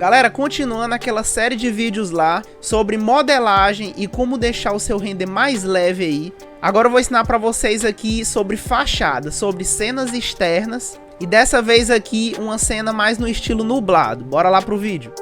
Galera, continuando aquela série de vídeos lá sobre modelagem e como deixar o seu render mais leve aí. Agora eu vou ensinar para vocês aqui sobre fachada, sobre cenas externas. E dessa vez aqui uma cena mais no estilo nublado. Bora lá pro vídeo.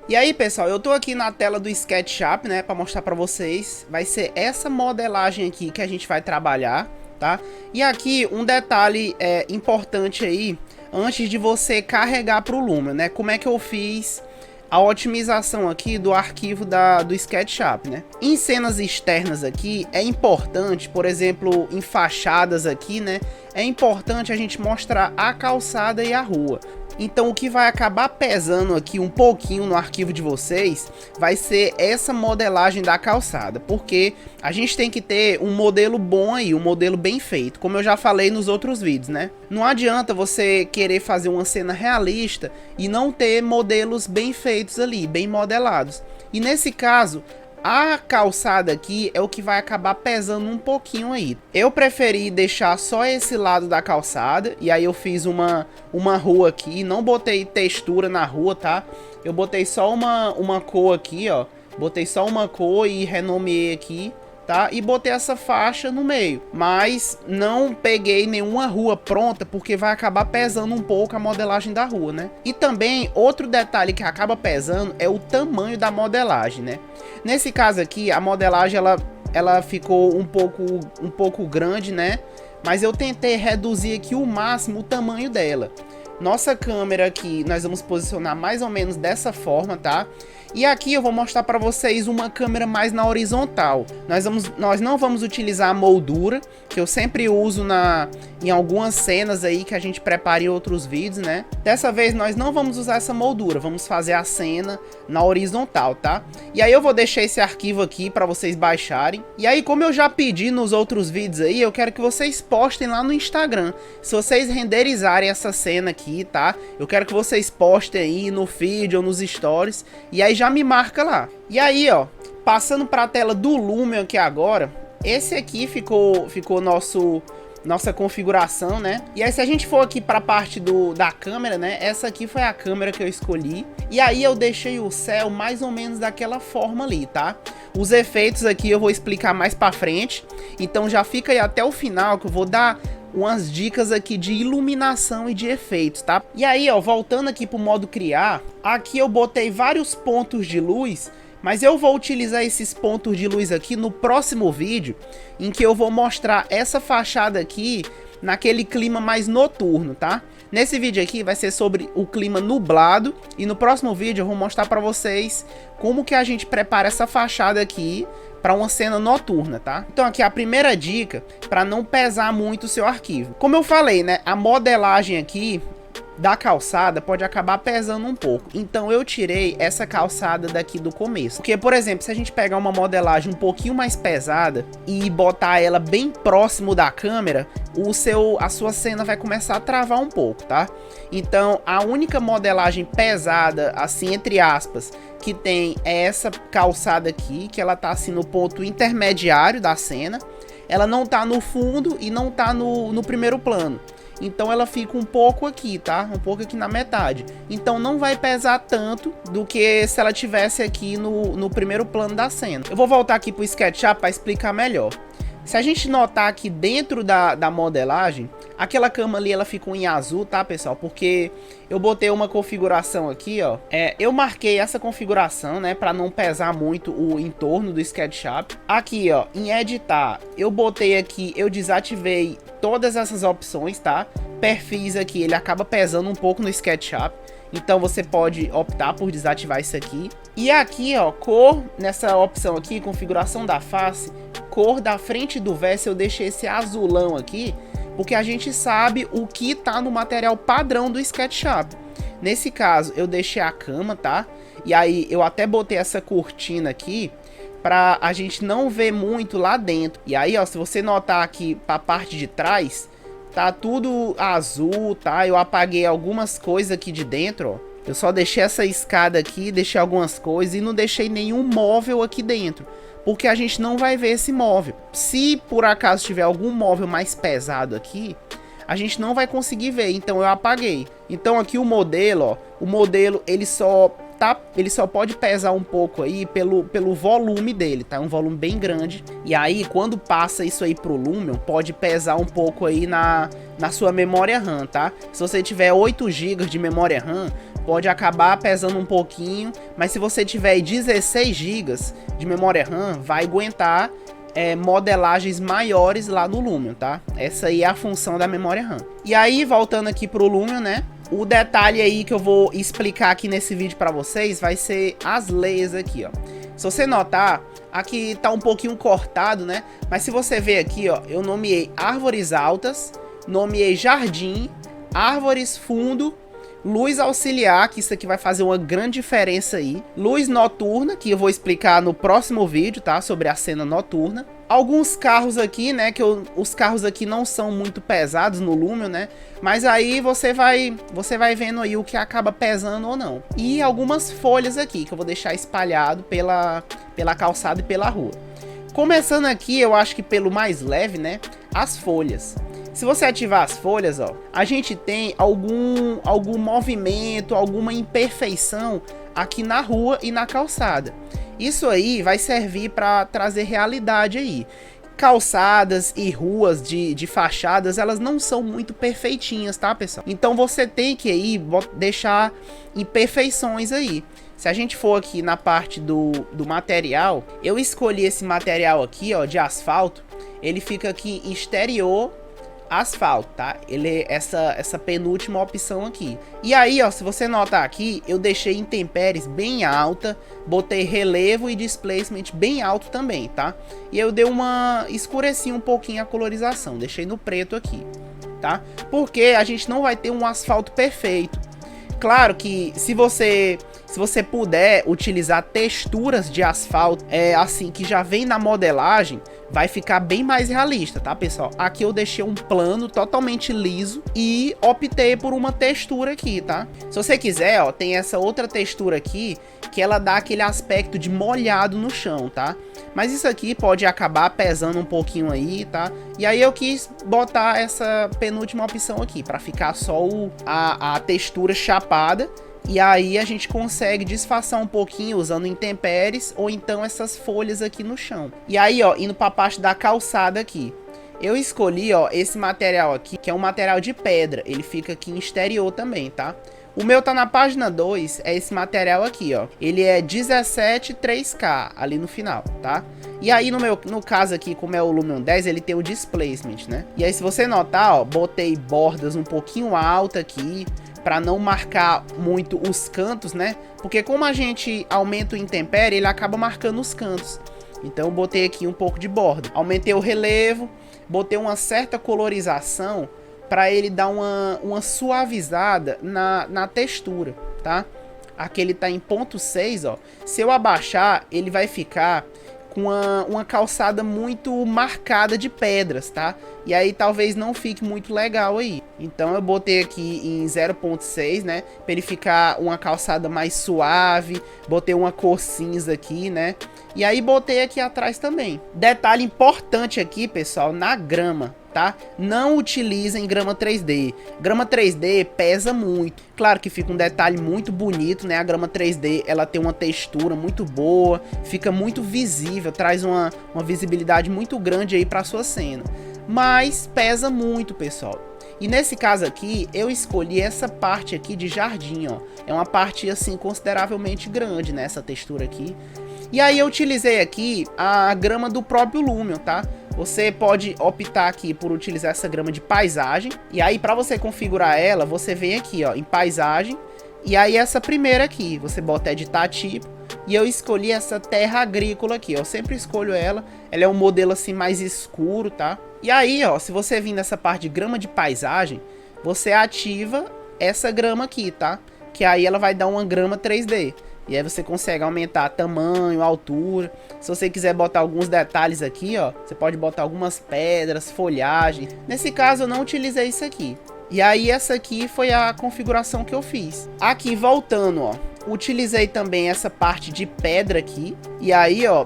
E aí pessoal, eu tô aqui na tela do SketchUp, né, para mostrar para vocês. Vai ser essa modelagem aqui que a gente vai trabalhar, tá? E aqui um detalhe importante aí, antes de você carregar para o Lumion, né? Como é que eu fiz a otimização aqui do arquivo do SketchUp, né? Em cenas externas aqui é importante, por exemplo, em fachadas aqui, né? É importante a gente mostrar a calçada e a rua. Então o que vai acabar pesando aqui um pouquinho no arquivo de vocês vai ser essa modelagem da calçada, porque a gente tem que ter um modelo bom aí, um modelo bem feito, como eu já falei nos outros vídeos, né? Não adianta você querer fazer uma cena realista e não ter modelos bem feitos ali, bem modelados. E nesse caso, a calçada aqui é o que vai acabar pesando um pouquinho aí. Eu preferi deixar só esse lado da calçada. E aí eu fiz uma rua aqui. Não botei textura na rua, tá? Eu botei só uma cor aqui, ó. Botei só uma cor e renomeei aqui, tá? E botei essa faixa no meio. Mas não peguei nenhuma rua pronta, porque vai acabar pesando um pouco a modelagem da rua, né? E também, outro detalhe que acaba pesando é o tamanho da modelagem, né? Nesse caso aqui, a modelagem, ela ficou um pouco grande, né? Mas eu tentei reduzir aqui o máximo o tamanho dela. Nossa câmera aqui, nós vamos posicionar mais ou menos dessa forma, tá? E aqui eu vou mostrar para vocês uma câmera mais na horizontal. Nós não vamos utilizar a moldura, que eu sempre uso em algumas cenas aí que a gente prepara em outros vídeos, né? Dessa vez nós não vamos usar essa moldura, vamos fazer a cena na horizontal, tá? E aí eu vou deixar esse arquivo aqui para vocês baixarem. E aí, como eu já pedi nos outros vídeos aí, eu quero que vocês postem lá no Instagram. Se vocês renderizarem essa cena aqui, tá? Eu quero que vocês postem aí no feed ou nos stories. E aí já me marca lá. E aí, ó, passando para a tela do Lumion aqui agora, esse aqui ficou nossa configuração, né? E aí se a gente for aqui para a parte da câmera, né? Essa aqui foi a câmera que eu escolhi. E aí eu deixei o céu mais ou menos daquela forma ali, tá? Os efeitos aqui eu vou explicar mais para frente. Então já fica aí até o final que eu vou dar umas dicas aqui de iluminação e de efeitos, tá? E aí, ó, voltando aqui pro modo criar, aqui eu botei vários pontos de luz, mas eu vou utilizar esses pontos de luz aqui no próximo vídeo, em que eu vou mostrar essa fachada aqui naquele clima mais noturno, tá? Nesse vídeo aqui vai ser sobre o clima nublado e no próximo vídeo eu vou mostrar para vocês como que a gente prepara essa fachada aqui para uma cena noturna, tá? Então aqui a primeira dica para não pesar muito o seu arquivo. Como eu falei, né, a modelagem aqui da calçada pode acabar pesando um pouco. Então eu tirei essa calçada daqui do começo. Porque, por exemplo, se a gente pegar uma modelagem um pouquinho mais pesada e botar ela bem próximo da câmera, a sua cena vai começar a travar um pouco, tá? Então a única modelagem pesada, assim, entre aspas, que tem é essa calçada aqui, que ela tá assim no ponto intermediário da cena. Ela não tá no fundo e não tá no primeiro plano. Então ela fica um pouco aqui, tá? Um pouco aqui na metade. Então não vai pesar tanto do que se ela tivesse aqui no primeiro plano da cena. Eu vou voltar aqui pro SketchUp para explicar melhor. Se a gente notar aqui dentro da modelagem, aquela cama ali ela ficou em azul, tá, pessoal? Porque eu botei uma configuração aqui, ó. Eu marquei essa configuração, né, para não pesar muito o entorno do SketchUp. Aqui, ó, em editar, eu botei aqui, eu desativei todas essas opções, tá? Perfis aqui, ele acaba pesando um pouco no SketchUp. Então você pode optar por desativar isso aqui. E aqui, ó, cor, nessa opção aqui, configuração da face, cor da frente do verso, eu deixei esse azulão aqui, porque a gente sabe o que tá no material padrão do SketchUp. Nesse caso, eu deixei a cama, tá? E aí eu até botei essa cortina aqui pra a gente não ver muito lá dentro. E aí, ó, se você notar aqui pra parte de trás, tá tudo azul, tá? Eu apaguei algumas coisas aqui de dentro, ó. Eu só deixei essa escada aqui, deixei algumas coisas e não deixei nenhum móvel aqui dentro, porque a gente não vai ver esse móvel. Se por acaso tiver algum móvel mais pesado aqui, a gente não vai conseguir ver, então eu apaguei. Então aqui o modelo, ó, o modelo ele só pode pesar um pouco aí pelo volume dele, tá? Um volume bem grande. E aí, quando passa isso aí pro Lumion, pode pesar um pouco aí na sua memória RAM, tá? Se você tiver 8 GB de memória RAM, pode acabar pesando um pouquinho. Mas se você tiver 16 GB de memória RAM, vai aguentar modelagens maiores lá no Lumion, tá? Essa aí é a função da memória RAM. E aí, voltando aqui pro Lumion, né? O detalhe aí que eu vou explicar aqui nesse vídeo para vocês vai ser as layers aqui, ó. Se você notar, aqui tá um pouquinho cortado, né? Mas se você ver aqui, ó, eu nomeei árvores altas, nomeei jardim, árvores fundo, luz auxiliar, que isso aqui vai fazer uma grande diferença aí. Luz noturna, que eu vou explicar no próximo vídeo, tá? Sobre a cena noturna. Alguns carros aqui, né? Que os carros aqui não são muito pesados no Lumion, né? Mas aí você vai vendo aí o que acaba pesando ou não. E algumas folhas aqui, que eu vou deixar espalhado pela calçada e pela rua. Começando aqui, eu acho que pelo mais leve, né? As folhas. Se você ativar as folhas, ó, a gente tem algum movimento, alguma imperfeição aqui na rua e na calçada. Isso aí vai servir para trazer realidade aí. Calçadas e ruas de fachadas, elas não são muito perfeitinhas, tá, pessoal? Então você tem que aí deixar imperfeições aí. Se a gente for aqui na parte do material, eu escolhi esse material aqui, ó, de asfalto. Ele fica aqui em exterior asfalto, tá? Ele é essa penúltima opção aqui. E aí, ó, se você notar aqui, eu deixei intempéries bem alta, botei relevo e displacement bem alto também, tá? E eu dei escureci um pouquinho a colorização, deixei no preto aqui, tá? Porque a gente não vai ter um asfalto perfeito. Claro que se você puder utilizar texturas de asfalto, assim, que já vem na modelagem, vai ficar bem mais realista, tá, pessoal? Aqui eu deixei um plano totalmente liso e optei por uma textura aqui, tá? Se você quiser, ó, tem essa outra textura aqui, que ela dá aquele aspecto de molhado no chão, tá? Mas isso aqui pode acabar pesando um pouquinho aí, tá? E aí eu quis botar essa penúltima opção aqui, para ficar só a textura chapada. E aí a gente consegue disfarçar um pouquinho usando intempéries ou então essas folhas aqui no chão. E aí, ó, indo para a parte da calçada aqui. Eu escolhi, ó, esse material aqui, que é um material de pedra. Ele fica aqui em exterior também, tá? O meu tá na página 2, é esse material aqui, ó. Ele é 17.3K ali no final, tá? E aí no caso aqui, como é o Lumion 10, ele tem o displacement, né? E aí se você notar, ó, botei bordas um pouquinho alta aqui, para não marcar muito os cantos, né? Porque como a gente aumenta o intempérie, ele acaba marcando os cantos. Então eu botei aqui um pouco de borda. Aumentei o relevo, botei uma certa colorização para ele dar uma suavizada na textura, tá? Aqui ele tá em 0.6, ó. Se eu abaixar, ele vai ficar com uma calçada muito marcada de pedras, tá? E aí talvez não fique muito legal aí. Então eu botei aqui em 0.6, né? Pra ele ficar uma calçada mais suave. Botei uma cor cinza aqui, né? E aí botei aqui atrás também. Detalhe importante aqui, pessoal, na grama, tá? Não utilizem grama 3D. Grama 3D pesa muito. Claro que fica um detalhe muito bonito, né? A grama 3D, ela tem uma textura muito boa, fica muito visível, traz uma visibilidade muito grande aí para sua cena. Mas pesa muito, pessoal. E nesse caso aqui, eu escolhi essa parte aqui de jardim, ó. É uma parte, assim, consideravelmente grande, né? Essa textura aqui. E aí eu utilizei aqui a grama do próprio Lumion, tá? Você pode optar aqui por utilizar essa grama de paisagem. E aí para você configurar ela, você vem aqui, ó, em paisagem. E aí essa primeira aqui, você bota editar tipo. E eu escolhi essa terra agrícola aqui, ó. Eu sempre escolho ela. Ela é um modelo assim mais escuro, tá? E aí, ó, se você vir nessa parte de grama de paisagem, você ativa essa grama aqui, tá? Que aí ela vai dar uma grama 3D. E aí você consegue aumentar tamanho, altura. Se você quiser botar alguns detalhes aqui, ó, você pode botar algumas pedras, folhagem. Nesse caso eu não utilizei isso aqui. E aí essa aqui foi a configuração que eu fiz. Aqui voltando, ó, utilizei também essa parte de pedra aqui. E aí, ó,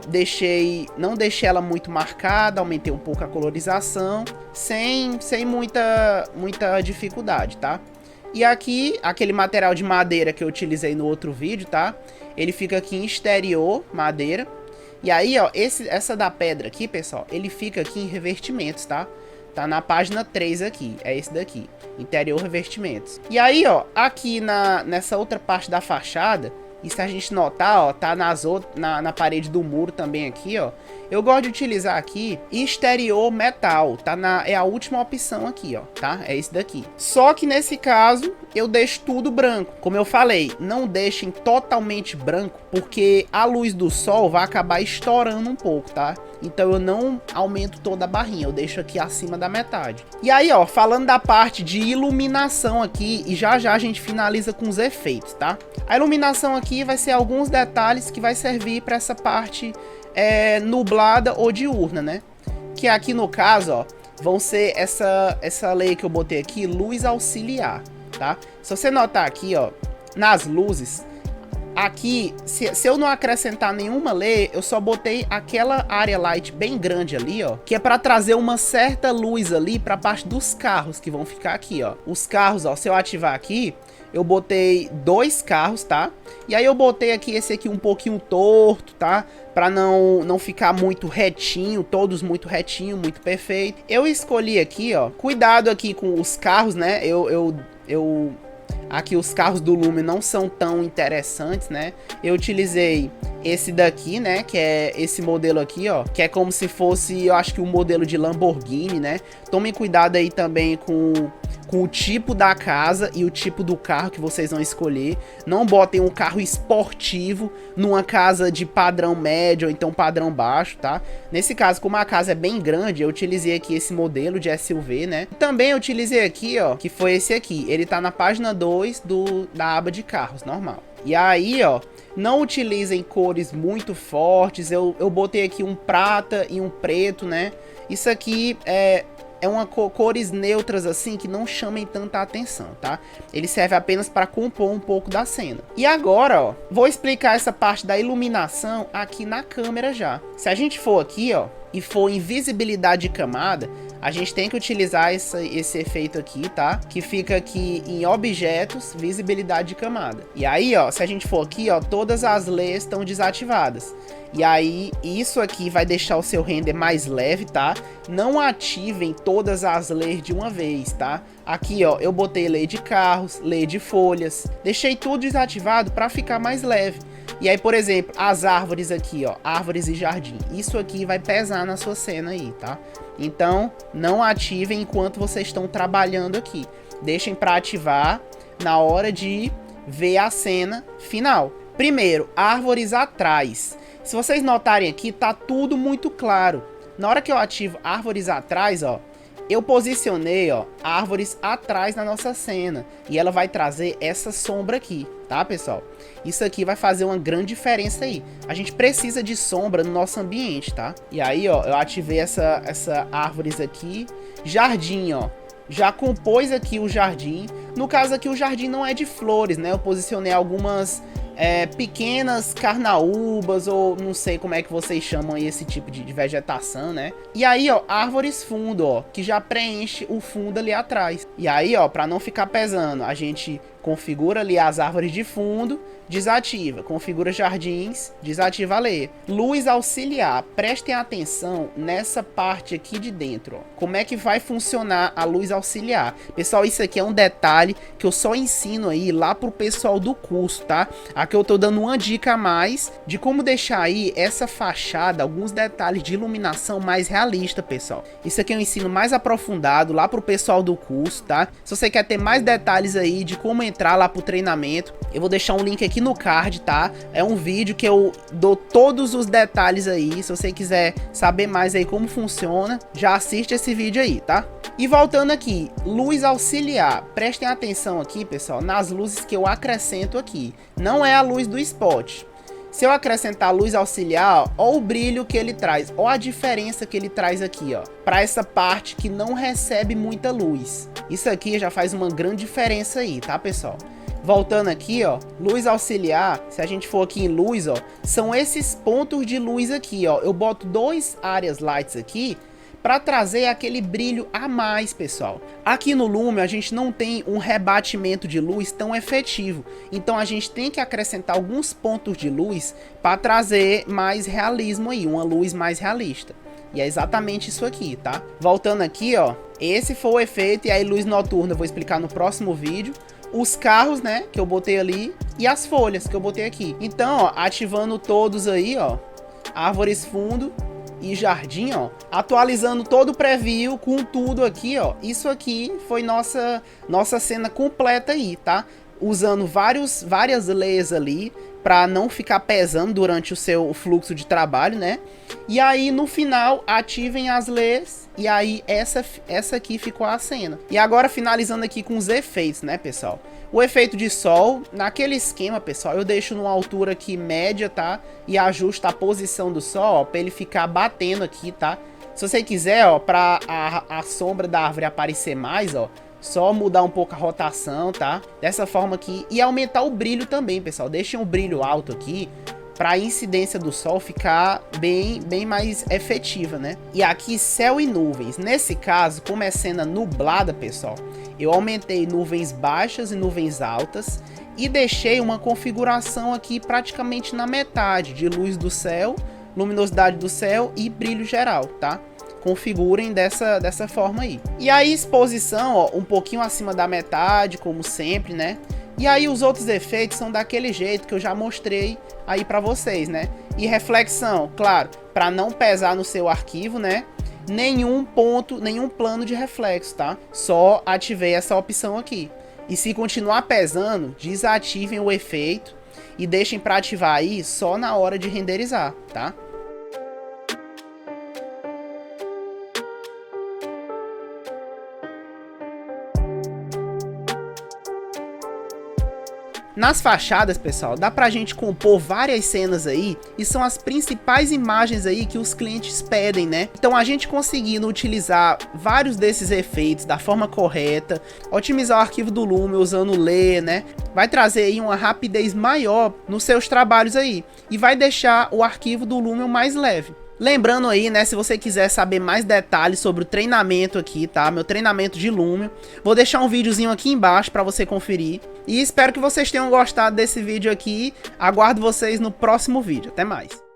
não deixei ela muito marcada, aumentei um pouco a colorização, sem muita dificuldade, tá? E aqui, aquele material de madeira que eu utilizei no outro vídeo, tá? Ele fica aqui em exterior, madeira. E aí, ó, essa da pedra aqui, pessoal, ele fica aqui em revestimentos, tá? Tá na página 3 aqui, é esse daqui, interior revestimentos. E aí, ó, aqui nessa outra parte da fachada, e se a gente notar, ó, tá na parede do muro também aqui, ó. Eu gosto de utilizar aqui exterior metal, tá? É a última opção aqui, ó, tá? É esse daqui. Só que nesse caso, eu deixo tudo branco. Como eu falei, não deixem totalmente branco, porque a luz do sol vai acabar estourando um pouco, tá? Então eu não aumento toda a barrinha, eu deixo aqui acima da metade. E aí, ó, falando da parte de iluminação aqui, e já já a gente finaliza com os efeitos, tá? A iluminação aqui vai ser alguns detalhes que vai servir para essa parte nublada ou diurna, né? Que aqui no caso, ó, vão ser essa lei que eu botei aqui, luz auxiliar, tá? Se você notar aqui, ó, nas luzes, aqui, se eu não acrescentar nenhuma lei, eu só botei aquela área light bem grande ali, ó, que é para trazer uma certa luz ali para a parte dos carros que vão ficar aqui, ó. Os carros, ó, se eu ativar aqui, eu botei 2 carros, tá? E aí eu botei aqui esse aqui um pouquinho torto, tá? Pra não ficar muito retinho, todos muito retinho, muito perfeito. Eu escolhi aqui, ó, cuidado aqui com os carros, né? Aqui os carros do Lume não são tão interessantes, né? Eu utilizei esse daqui, né? Que é esse modelo aqui, ó. Que é como se fosse, eu acho que um modelo de Lamborghini, né? Tomem cuidado aí também com o tipo da casa e o tipo do carro que vocês vão escolher. Não botem um carro esportivo numa casa de padrão médio ou então padrão baixo, tá? Nesse caso, como a casa é bem grande, eu utilizei aqui esse modelo de SUV, né? Também eu utilizei aqui, ó, que foi esse aqui. Ele tá na página 2 da aba de carros, normal. E aí, ó, não utilizem cores muito fortes. Eu botei aqui um prata e um preto, né? Isso aqui é cores neutras assim que não chamem tanta atenção, tá? Ele serve apenas para compor um pouco da cena. E agora, ó, vou explicar essa parte da iluminação aqui na câmera já. Se a gente for aqui, ó, e for em visibilidade de camada, a gente tem que utilizar esse efeito aqui, tá? Que fica aqui em objetos, visibilidade de camada. E aí, ó, se a gente for aqui, ó, todas as layers estão desativadas. E aí, isso aqui vai deixar o seu render mais leve, tá? Não ativem todas as layers de uma vez, tá? Aqui, ó, eu botei layer de carros, layer de folhas. Deixei tudo desativado para ficar mais leve. E aí, por exemplo, as árvores aqui, ó, árvores e jardim. Isso aqui vai pesar na sua cena aí, tá? Então, não ativem enquanto vocês estão trabalhando aqui. Deixem para ativar na hora de ver a cena final. Primeiro, árvores atrás. Se vocês notarem aqui, tá tudo muito claro. Na hora que eu ativo árvores atrás, ó, eu posicionei, ó, árvores atrás na nossa cena. E ela vai trazer essa sombra aqui, tá, pessoal? Isso aqui vai fazer uma grande diferença aí. A gente precisa de sombra no nosso ambiente, tá? E aí, ó, eu ativei essa árvores aqui. Jardim, ó. Já compôs aqui o jardim. No caso aqui, o jardim não é de flores, né? Eu posicionei algumas pequenas carnaúbas, ou não sei como é que vocês chamam aí esse tipo de vegetação, né? E aí, ó, árvores fundo, ó, que já preenche o fundo ali atrás. E aí, ó, pra não ficar pesando, a gente configura ali as árvores de fundo, desativa, configura jardins, desativa a layer. Luz auxiliar, prestem atenção nessa parte aqui de dentro, ó. Como é que vai funcionar a luz auxiliar? Pessoal, isso aqui é um detalhe que eu só ensino aí lá pro pessoal do curso, tá? Aqui eu tô dando uma dica a mais de como deixar aí essa fachada, alguns detalhes de iluminação mais realista, pessoal. Isso aqui é um ensino mais aprofundado lá pro pessoal do curso, tá? Se você quer ter mais detalhes aí de como entrar lá pro treinamento, eu vou deixar um link aqui no card, tá? É um vídeo que eu dou todos os detalhes aí. Se você quiser saber mais aí como funciona, já assiste esse vídeo aí, tá? E voltando aqui, luz auxiliar. Prestem atenção aqui, pessoal, nas luzes que eu acrescento aqui. Não é a luz do spot. Se eu acrescentar luz auxiliar, ó o brilho que ele traz, ó a diferença que ele traz aqui, ó, para essa parte que não recebe muita luz. Isso aqui já faz uma grande diferença aí, tá, pessoal? Voltando aqui, ó, luz auxiliar, se a gente for aqui em luz, ó, são esses pontos de luz aqui, ó. Eu boto 2 áreas lights aqui para trazer aquele brilho a mais, pessoal. Aqui no Lume a gente não tem um rebatimento de luz tão efetivo, então a gente tem que acrescentar alguns pontos de luz para trazer mais realismo aí, uma luz mais realista. E é exatamente isso aqui, tá? Voltando aqui, ó, esse foi o efeito, e aí luz noturna eu vou explicar no próximo vídeo. Os carros, né, que eu botei ali, e as folhas que eu botei aqui. Então, ó, ativando todos aí, ó, árvores fundo e jardim, ó, atualizando todo o preview com tudo aqui, ó. Isso aqui foi nossa cena completa aí, tá? Usando várias layers ali para não ficar pesando durante o seu fluxo de trabalho, né? E aí no final ativem as layers e aí essa aqui ficou a cena. E agora finalizando aqui com os efeitos, né, pessoal? O efeito de sol, naquele esquema, pessoal, eu deixo numa altura aqui média, tá? E ajusto a posição do sol, ó, para ele ficar batendo aqui, tá? Se você quiser, ó, para a sombra da árvore aparecer mais, ó, só mudar um pouco a rotação, tá? Dessa forma aqui. E aumentar o brilho também, pessoal. Deixem o brilho alto aqui para a incidência do sol ficar bem mais efetiva, né? E aqui céu e nuvens. Nesse caso, como é cena nublada, pessoal, eu aumentei nuvens baixas e nuvens altas e deixei uma configuração aqui praticamente na metade de luz do céu, luminosidade do céu e brilho geral, tá? Configurem dessa forma aí. E aí exposição, ó, um pouquinho acima da metade, como sempre, né? E aí os outros efeitos são daquele jeito que eu já mostrei aí pra vocês, né? E reflexão, claro, para não pesar no seu arquivo, né? Nenhum plano de reflexo, tá? Só ativei essa opção aqui. E se continuar pesando, desativem o efeito e deixem para ativar aí só na hora de renderizar, tá? Nas fachadas, pessoal, dá pra gente compor várias cenas aí, e são as principais imagens aí que os clientes pedem, né? Então a gente conseguindo utilizar vários desses efeitos da forma correta, otimizar o arquivo do Lume usando o Layer, né? Vai trazer aí uma rapidez maior nos seus trabalhos aí, e vai deixar o arquivo do Lume mais leve. Lembrando aí, né, se você quiser saber mais detalhes sobre o treinamento aqui, tá? Meu treinamento de Lume, vou deixar um videozinho aqui embaixo para você conferir. E espero que vocês tenham gostado desse vídeo aqui. Aguardo vocês no próximo vídeo. Até mais!